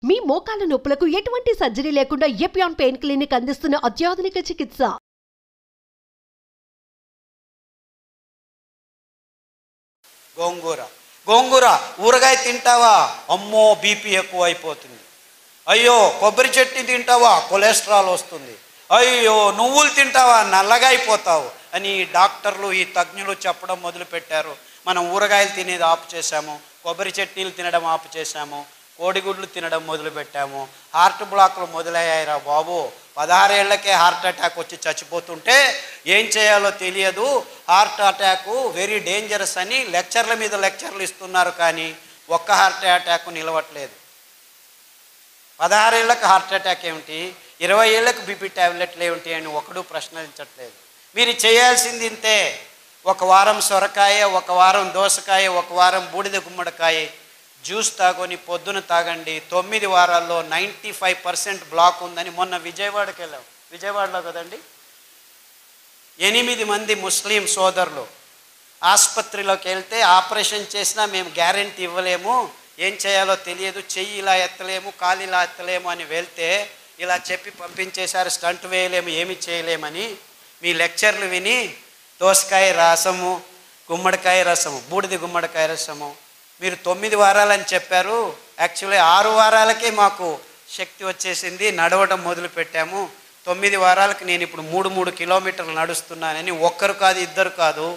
మీ మోకాల నొప్పులకు ఎటువంటి సర్జరీ లేకుండా ఎపియాన్ పెయిన్ క్లినిక్ అందిస్తున్న అత్యాధునిక చికిత్స. గోంగూర ఊరగాయ తింటావా? అమ్మో బీపీ ఎక్కువ అయిపోతుంది. అయ్యో కొబ్బరి చట్నీ తింటావా? కొలెస్ట్రాల్ వస్తుంది. అయ్యో నువ్వులు తింటావా? నల్లగా అయిపోతావు అని డాక్టర్లు ఈ తజ్ఞులు చెప్పడం మొదలుపెట్టారు. మనం ఊరగాయలు తినేది ఆపు చేశాము, కొబ్బరి చట్నీలు తినడం ఆపు చేశాము, కోడిగుడ్లు తినడం మొదలుపెట్టాము. హార్ట్ బ్లాక్లు మొదలయ్యాయిరా బాబు. 16 ఏళ్లకే హార్ట్ అటాక్ వచ్చి చచ్చిపోతుంటే ఏం చేయాలో తెలియదు. హార్ట్ అటాక్ వెరీ డేంజరస్ అని లెక్చర్ల మీద లెక్చర్లు ఇస్తున్నారు, కానీ ఒక్క హార్ట్ అటాక్ నిలవట్లేదు. 16 ఏళ్లకు హార్ట్ అటాక్ ఏమిటి, 20 ఏళ్లకు బీపీ ట్యాబ్లెట్లు ఏమిటి అని ఒకడు ప్రశ్నించట్లేదు. మీరు చేయాల్సింది ఇంతే. ఒక వారం సొరకాయ, ఒక వారం దోసకాయ, ఒక వారం బూడిద గుమ్మడికాయ జ్యూస్ తాగొని పొద్దున తాగండి. 9 వారాల్లో 95% బ్లాక్ ఉందని మొన్న విజయవాడకి వెళ్ళాం. విజయవాడలో కదండి, 8 మంది ముస్లిం సోదరులు ఆసుపత్రిలోకి వెళ్తే ఆపరేషన్ చేసినా మేము గ్యారెంటీ ఇవ్వలేము, ఏం చేయాలో తెలియదు, చెయ్యి ఇలా ఎత్తలేము, కాలు ఇలా ఎత్తలేము అని వెళ్తే ఇలా చెప్పి పంపించేశారు. స్టంట్ వేయలేము, ఏమి చేయలేమని. మీ లెక్చర్లు విని దోసకాయ రసము, గుమ్మడికాయ రసము, బూడిద గుమ్మడికాయ రసము మీరు 9 వారాలని చెప్పారు. యాక్చువల్లీ 6 వారాలకే మాకు శక్తి వచ్చేసింది, నడవడం మొదలు పెట్టాము. 9 వారాలకు నేను ఇప్పుడు 3 కిలోమీటర్లు నడుస్తున్నానని ఒక్కరు కాదు, ఇద్దరు కాదు,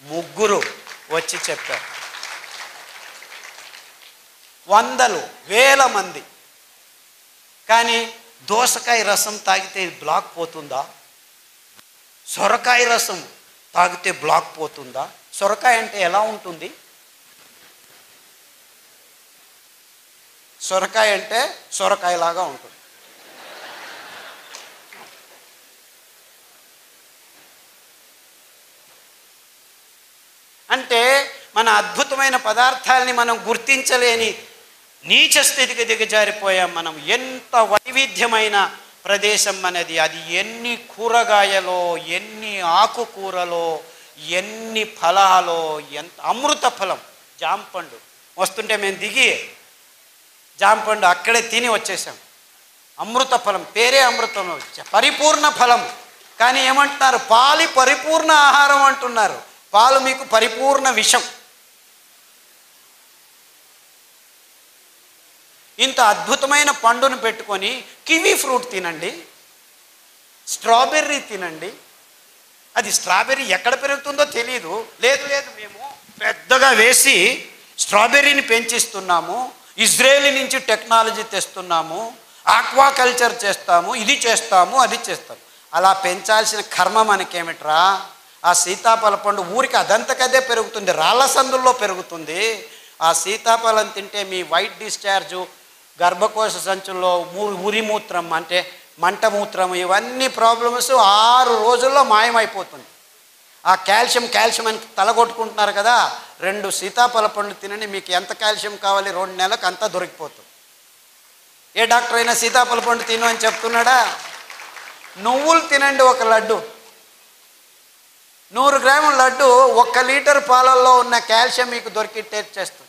3 వచ్చి చెప్పారు. వందలు వేల మంది. కానీ దోసకాయ రసం తాగితే బ్లాక్ పోతుందా? సొరకాయ రసం తాగితే బ్లాక్ పోతుందా? సొరకాయ అంటే ఎలా ఉంటుంది? సొరకాయ అంటే సొరకాయలాగా ఉంటుంది. అంటే మన అద్భుతమైన పదార్థాలని మనం గుర్తించలేని నీచ స్థితికి దిగజారిపోయాం మనం. ఎంత వైవిధ్యమైన ప్రదేశం అనేది. అది ఎన్ని కూరగాయలో, ఎన్ని ఆకుకూరలో, ఎన్ని ఫలాలో, ఎంత అమృత ఫలం. జాంపండు వస్తుంటే మేము దిగి జాంపండు అక్కడే తిని వచ్చేసాం. అమృత ఫలం, పేరే అమృతం, పరిపూర్ణ ఫలం. కానీ ఏమంటున్నారు? పాలు పరిపూర్ణ ఆహారం అంటున్నారు. పాలు మీకు పరిపూర్ణ విషం. ఇంత అద్భుతమైన పండును పెట్టుకొని కివీ ఫ్రూట్ తినండి, స్ట్రాబెర్రీ తినండి. అది స్ట్రాబెర్రీ ఎక్కడ పెరుగుతుందో తెలియదు. లేదు మేము పెద్దగా వేసి స్ట్రాబెర్రీని పెంచిస్తున్నాము, ఇజ్రాయేల్ నుంచి టెక్నాలజీ తెస్తున్నాము, ఆక్వాకల్చర్ చేస్తాము, ఇది చేస్తాము, అది చేస్తాము. అలా పెంచాల్సిన కర్మ మనకేమిట్రా? ఆ సీతాఫల పండు ఊరికి అదంతకదే పెరుగుతుంది, రాళ్ళ సందుల్లో పెరుగుతుంది. ఆ సీతాఫలం తింటే మీ వైట్ డిశ్చార్జు, గర్భకోశ సంచుల్లో ఉరిమూత్రం అంటే మంటమూత్రం, ఇవన్నీ ప్రాబ్లమ్స్ 6 రోజుల్లో మాయమైపోతుంది. ఆ కాల్షియం అని తలగొట్టుకుంటున్నారు కదా, 2 సీతాఫల పండ్లు తినండి, మీకు ఎంత కాల్షియం కావాలి 2 నెలలకు అంతా దొరికిపోతుంది. ఏ డాక్టర్ అయినా సీతాఫల పండు తిను అని చెప్తున్నాడా? నువ్వులు తినండి, 1 లడ్డు, 100 గ్రాముల లడ్డు 1 లీటర్ పాలల్లో ఉన్న కాల్షియం మీకు దొరికి టేస్ట్ చేస్తుంది.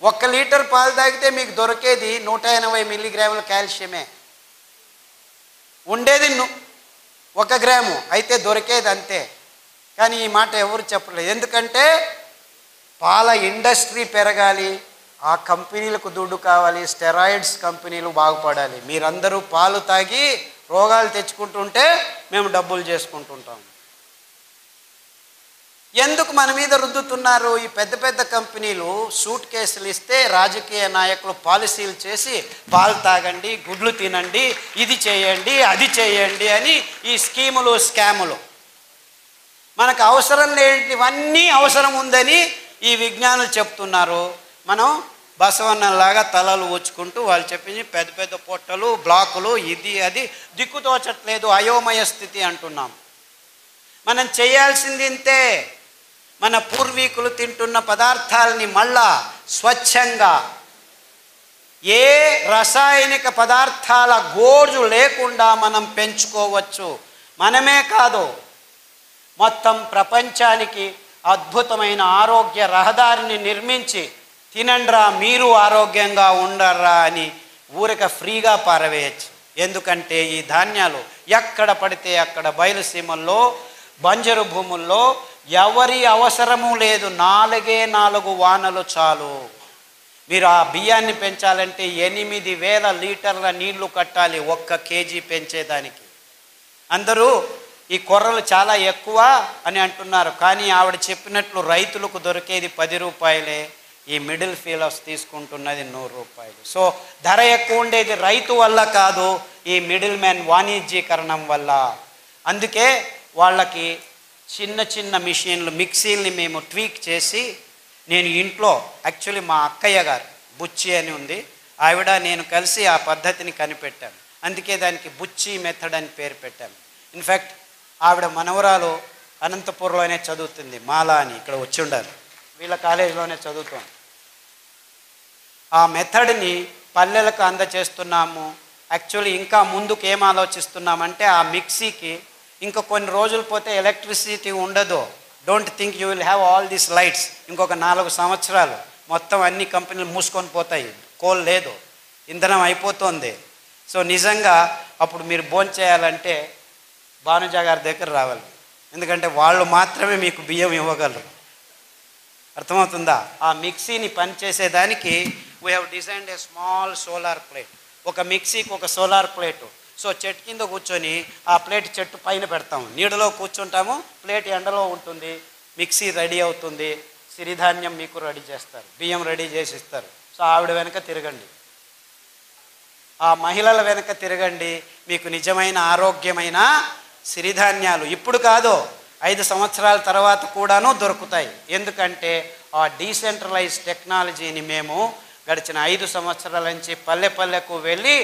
1 లీటర్ పాలు తాగితే మీకు దొరికేది 180 మిల్లీగ్రాముల కాల్షియమే. ఉండేది 1 గ్రాము, అయితే దొరికేది అంతే. కానీ ఈ మాట ఎవరు చెప్పలేదు. ఎందుకంటే పాల ఇండస్ట్రీ పెరగాలి, ఆ కంపెనీలకు దుడ్డు కావాలి, స్టెరాయిడ్స్ కంపెనీలు బాగుపడాలి. మీరందరూ పాలు తాగి రోగాలు తెచ్చుకుంటుంటే మేము డబ్బులు చేసుకుంటుంటాం. ఎందుకు మన మీద రుద్దుతున్నారు? ఈ పెద్ద పెద్ద కంపెనీలు సూట్ కేసులు ఇస్తే రాజకీయ నాయకులు పాలసీలు చేసి పాలు తాగండి, గుడ్లు తినండి, ఇది చేయండి, అది చేయండి అని ఈ స్కీములు, స్కాములు. మనకు అవసరం లేనివన్నీ అవసరం ఉందని ఈ విజ్ఞానులు చెప్తున్నారు. మనం బసవన్నలాగా తలలు ఊచుకుంటూ వాళ్ళు చెప్పింది పెద్ద పెద్ద పొట్టలు, బ్లాకులు, ఇది అది దిక్కుతోచట్లేదు, అయోమయ స్థితి అంటున్నాం. మనం చేయాల్సింది ఇంతే. మన పూర్వీకులు తింటున్న పదార్థాలని మళ్ళా స్వచ్ఛంగా, ఏ రసాయనిక పదార్థాల గోజు లేకుండా మనం పెంచుకోవచ్చు. మనమే కాదు, మొత్తం ప్రపంచానికి అద్భుతమైన ఆరోగ్య రహదారిని నిర్మించి తినండ్రా మీరు ఆరోగ్యంగా ఉండర్రా అని ఊరిక ఫ్రీగా పారవేయచ్చు. ఎందుకంటే ఈ ధాన్యాలు ఎక్కడ పడితే అక్కడ బయలుసీమల్లో బంజరు భూముల్లో ఎవరి అవసరము లేదు, 4 వానలు చాలు. మీరు ఆ బియ్యాన్ని పెంచాలంటే 8,000 లీటర్ల నీళ్లు కట్టాలి 1 కేజీ పెంచేదానికి. అందరూ ఈ కొర్రలు చాలా ఎక్కువ అని అంటున్నారు, కానీ ఆవిడ చెప్పినట్లు రైతులకు దొరికేది 10 రూపాయలే, ఈ మిడిల్ ఫీలర్స్ తీసుకుంటున్నది 100 రూపాయలు. సో ధర ఎక్కువ ఉండేది రైతు వల్ల కాదు, ఈ మిడిల్ మ్యాన్ వాణిజ్యీకరణం వల్ల. అందుకే వాళ్ళకి చిన్న చిన్న మిషన్లు మిక్సీల్ని మేము ట్వీక్ చేసి, నేను ఇంట్లో యాక్చువల్లీ మా అక్కయ్య గారు బుచ్చి అని ఉంది, ఆవిడ నేను కలిసి ఆ పద్ధతిని కనిపెట్టాము. అందుకే దానికి బుచ్చి మెథడ్ అని పేరు పెట్టాము. ఇన్ఫ్యాక్ట్ ఆవిడ మనవరాలు అనంతపూర్లోనే చదువుతుంది, మాలా అని, ఇక్కడ వచ్చి ఉండాలి, వీళ్ళ కాలేజీలోనే చదువుతాం. ఆ మెథడ్ని పల్లెలకు అందచేస్తున్నాము. యాక్చువల్లీ ఇంకా ముందుకు ఏం ఆలోచిస్తున్నామంటే, ఆ మిక్సీకి ఇంకా కొన్ని రోజులు పోతే ఎలక్ట్రిసిటీ ఉండదు. Don't think you will have all these lights. ఇంకొక 4 సంవత్సరాలు మొత్తం అన్ని కంపెనీలు మూసుకొని పోతాయి, కోల్ లేదు, ఇంధనం అయిపోతుంది. సో నిజంగా అప్పుడు మీరు భోంచేయాలంటే భానుజ గారి దగ్గర రావాలి, ఎందుకంటే వాళ్ళు మాత్రమే మీకు బియ్యం ఇవ్వగలరు. అర్థమవుతుందా? ఆ మిక్సీని పనిచేసేదానికి we have designed a small solar plate. ఒక మిక్సీకి ఒక సోలార్ ప్లేటు. సో చెట్టు కింద కూర్చొని ఆ ప్లేట్ చెట్టు పైన పెడతాము, నీడలో కూర్చుంటాము, ప్లేట్ ఎండలో ఉంటుంది, మిక్సీ రెడీ అవుతుంది, సిరిధాన్యం మీకు రెడీ చేస్తారు, బియ్యం రెడీ చేసి ఇస్తారు. సో ఆవిడ వెనక తిరగండి, ఆ మహిళల వెనక తిరగండి, మీకు నిజమైన ఆరోగ్యమైన సిరిధాన్యాలు ఇప్పుడు కాదు 5 సంవత్సరాల తర్వాత కూడాను దొరుకుతాయి. ఎందుకంటే ఆ డీసెంట్రలైజ్ టెక్నాలజీని మేము గడిచిన 5 సంవత్సరాల నుంచి పల్లె పల్లెకు వెళ్ళి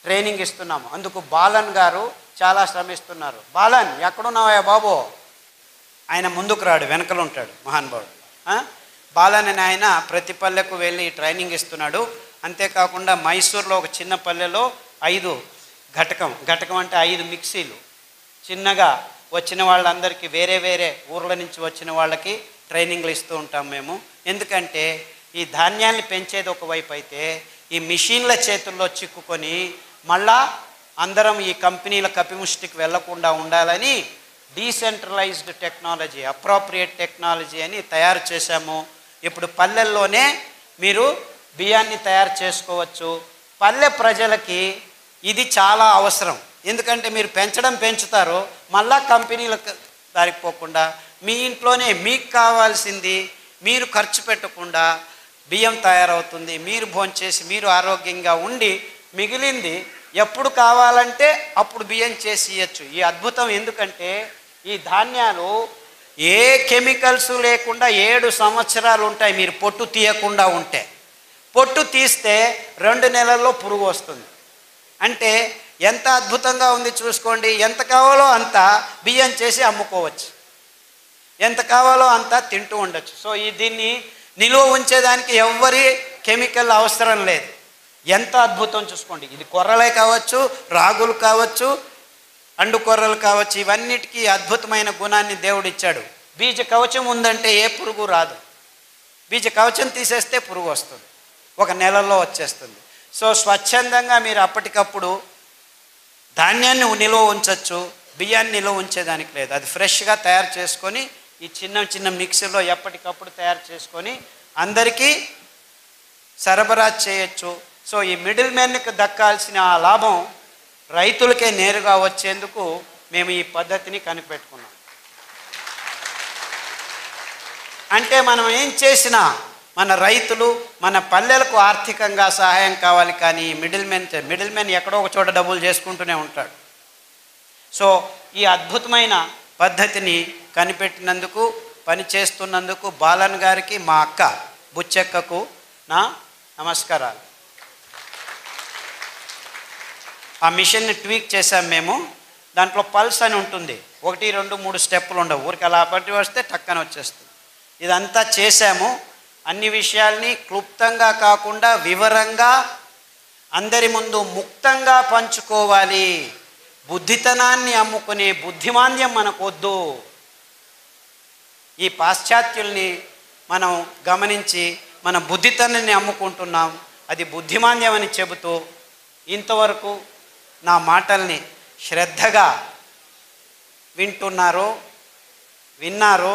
ట్రైనింగ్ ఇస్తున్నాము. అందుకు బాలన్ గారు చాలా శ్రమిస్తున్నారు. బాలన్ ఎక్కడున్నావా బాబు? ఆయన ముందుకు రాడు, వెనకలు ఉంటాడు మహానుభావుడు. బాలన్ అని ఆయన ప్రతి పల్లెకు వెళ్ళి ట్రైనింగ్ ఇస్తున్నాడు. అంతేకాకుండా మైసూర్లో ఒక చిన్న పల్లెలో 5 ఘటకం అంటే 5 మిక్సీలు చిన్నగా వచ్చిన వాళ్ళందరికీ, వేరే వేరే ఊర్ల నుంచి వచ్చిన వాళ్ళకి ట్రైనింగ్లు ఇస్తూ ఉంటాం మేము. ఎందుకంటే ఈ ధాన్యాన్ని పెంచేది ఒకవైపు అయితే, ఈ మిషన్ల చేతుల్లో చిక్కుకొని మళ్ళా అందరం ఈ కంపెనీల కపిముష్టికి వెళ్లకుండా ఉండాలని డీసెంట్రలైజ్డ్ టెక్నాలజీ, అప్రోప్రియేట్ టెక్నాలజీ అని తయారు చేశాము. ఇప్పుడు పల్లెల్లోనే మీరు బియ్యాన్ని తయారు చేసుకోవచ్చు. పల్లె ప్రజలకి ఇది చాలా అవసరం. ఎందుకంటే మీరు పెంచుతారు, మళ్ళా కంపెనీలకు దారికి పోకుండా మీ ఇంట్లోనే మీకు కావాల్సింది మీరు ఖర్చు పెట్టకుండా బియ్యం తయారవుతుంది. మీరు భోంచేసి మీరు ఆరోగ్యంగా ఉండి మిగిలింది ఎప్పుడు కావాలంటే అప్పుడు బియ్యం చేసి ఇవ్వచ్చు. ఈ అద్భుతం ఎందుకంటే ఈ ధాన్యాలు ఏ కెమికల్స్ లేకుండా 7 సంవత్సరాలు ఉంటాయి. మీరు పొట్టు తీయకుండా ఉంటే, పొట్టు తీస్తే 2 నెలల్లో పురుగు వస్తుంది. అంటే ఎంత అద్భుతంగా ఉంది చూసుకోండి. ఎంత కావాలో అంత బియ్యం చేసి అమ్ముకోవచ్చు, ఎంత కావాలో అంత తింటూ ఉండొచ్చు. సో దీన్ని నిలువ ఉంచేదానికి ఎవ్వరి కెమికల్ అవసరం లేదు. ఎంత అద్భుతం చూసుకోండి. ఇది కొర్రలే కావచ్చు, రాగులు కావచ్చు, అండు కొర్రలు కావచ్చు, ఇవన్నిటికీ అద్భుతమైన గుణాన్ని దేవుడు ఇచ్చాడు. బీజ కవచం ఉందంటే ఏ పురుగు రాదు. బీజ కవచం తీసేస్తే పురుగు వస్తుంది, 1 నెలలో వచ్చేస్తుంది. సో స్వచ్ఛందంగా మీరు అప్పటికప్పుడు ధాన్యాన్ని నిలువ ఉంచవచ్చు, బియ్యాన్ని నిలువ ఉంచేదానికి లేదు. అది ఫ్రెష్గా తయారు చేసుకొని ఈ చిన్న మిక్సీలో ఎప్పటికప్పుడు తయారు చేసుకొని అందరికీ సరఫరా చేయొచ్చు. సో ఈ మిడిల్ మ్యాన్కి దక్కాల్సిన ఆ లాభం రైతులకే నేరుగా వచ్చేందుకు మేము ఈ పద్ధతిని కనిపెట్టుకున్నాం. అంటే మనం ఏం చేసినా మన రైతులు, మన పల్లెలకు ఆర్థికంగా సహాయం కావాలి. కానీ మిడిల్ మ్యాన్ ఎక్కడో ఒక చోట డబ్బులు చేసుకుంటూనే ఉంటాడు. సో ఈ అద్భుతమైన పద్ధతిని కనిపెట్టినందుకు, పనిచేస్తున్నందుకు బాలన్ గారికి, మా అక్క బుచ్చెక్కకు నా నమస్కారాలు. ఆ మిషన్ని ట్వీక్ చేసాం మేము. దాంట్లో పల్స్ అని ఉంటుంది, 1, 2, 3 స్టెప్పులు ఉండవు. ఊరికి అలా పట్టి వస్తే టక్కన వచ్చేస్తుంది. ఇదంతా చేశాము. అన్ని విషయాల్ని క్లుప్తంగా కాకుండా వివరంగా అందరి ముందు ముక్తంగా పంచుకోవాలి. బుద్ధితనాన్ని అమ్ముకునే బుద్ధిమాంద్యం మనకొద్దు. ఈ పాశ్చాత్యుల్ని మనం గమనించి మన బుద్ధితనాన్ని అమ్ముకుంటున్నాం. అది బుద్ధిమాంద్యం అని చెబుతూ ఇంతవరకు నా మాటల్ని శ్రద్ధగా విన్నారు.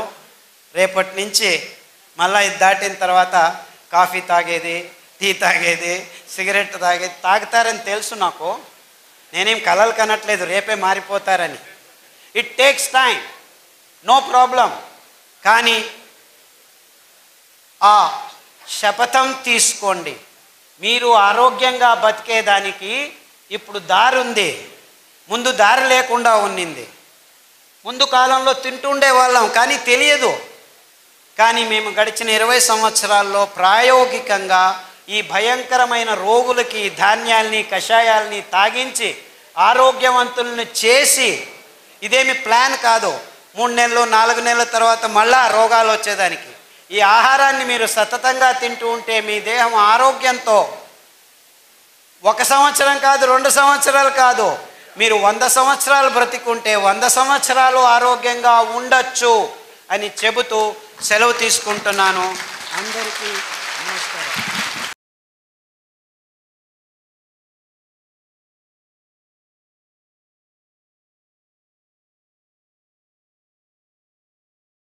రేపటి నుంచి మళ్ళీ ఇది దాటిన తర్వాత కాఫీ తాగేది, టీ తాగేది, సిగరెట్ తాగేది తాగుతారని తెలుసు నాకు. నేనేం కలలు కనట్లేదు రేపే మారిపోతారని. It takes time, no problem. కానీ ఆ శపథం తీసుకోండి. మీరు ఆరోగ్యంగా బతికేదానికి ఇప్పుడు దారి ఉంది, ముందు దారి లేకుండా ఉన్నింది. ముందు కాలంలో తింటుండే వాళ్ళం కానీ తెలియదు. కానీ మేము గడిచిన 20 సంవత్సరాల్లో ప్రాయోగికంగా ఈ భయంకరమైన రోగులకి ధాన్యాల్ని కషాయాల్ని తాగించి ఆరోగ్యవంతులను చేసి, ఇదేమి ప్లాన్ కాదు 3 నెలలు 4 నెలల తర్వాత మళ్ళా రోగాలు వచ్చేదానికి. ఈ ఆహారాన్ని మీరు సతతంగా తింటూ ఉంటే మీ దేహం ఆరోగ్యంతో 1 సంవత్సరం కాదు 2 సంవత్సరాలు కాదు, మీరు 100 సంవత్సరాలు బ్రతికుంటే 100 సంవత్సరాలు ఆరోగ్యంగా ఉండొచ్చు అని చెబుతూ సెలవు తీసుకుంటున్నాను. అందరికీ నమస్కారం.